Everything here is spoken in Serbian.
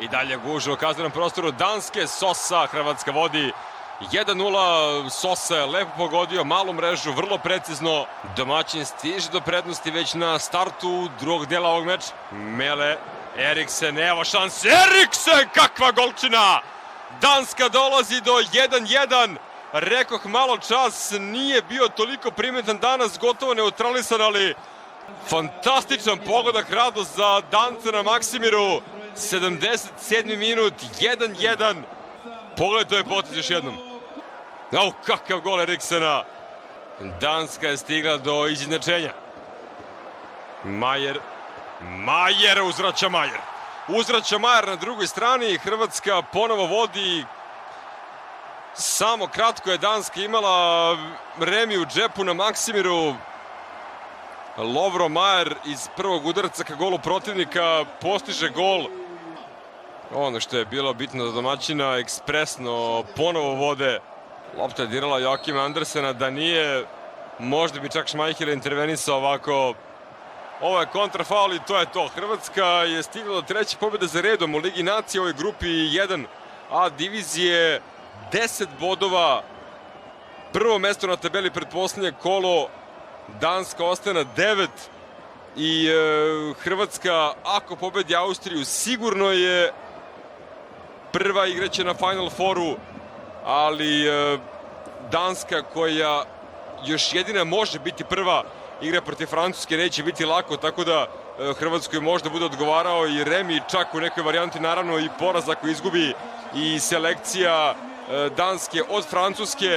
I dalje guže u kaznenom prostoru Danske. Sosa, Hrvatska vodi 1-0. Sosa je lepo pogodio malu mrežu, vrlo precizno. Domaćin stiže do prednosti već na startu drugog dela ovog meča. Mele, Eriksen, evo šanse. Eriksen, kakva golčina! Danska dolazi do 1-1. Rekoh malo čas, nije bio toliko primetan danas, gotovo neutralisan, ali fantastičan pogodak, radost za Dance na Maksimiru. 77. minut, 1-1. Pogledaj, to je potez još jednom. Au, kakav gol Eriksena. Danska je stigla do izjednačenja. Majer uzvraća Majer. Uzvraća Majer na drugoj strani. Hrvatska ponovo vodi. Samo kratko je Danska imala remi u džepu na Maksimiru. Lovro Majer iz prvog udarca ka golu protivnika postiže gol. Ono što je bilo bitno za domaćina, ekspresno ponovo vode. Lopta je dirala Joakima Andersena, da nije, možda bi čak Šmajhel intervenisao ovako. Ovo je kontrafaul i to je to. Hrvatska je stigla do treće pobjede za redom u Ligi nacija u ovoj grupi 1A divizije. 10 bodova. Prvo mesto na tabeli pred posljednje kolo. Danska ostaje na 9. I Hrvatska, ako pobedi Austriju, sigurno je prva, igraće na Final Fouru, ali Danska, koja još jedina može biti prva, igra protiv Francuske, neće biti lako, tako da Hrvatskoj možda bude odgovarao i remi, čak u nekoj varijanti naravno i poraz ako izgubi, i selekcija Danske od Francuske.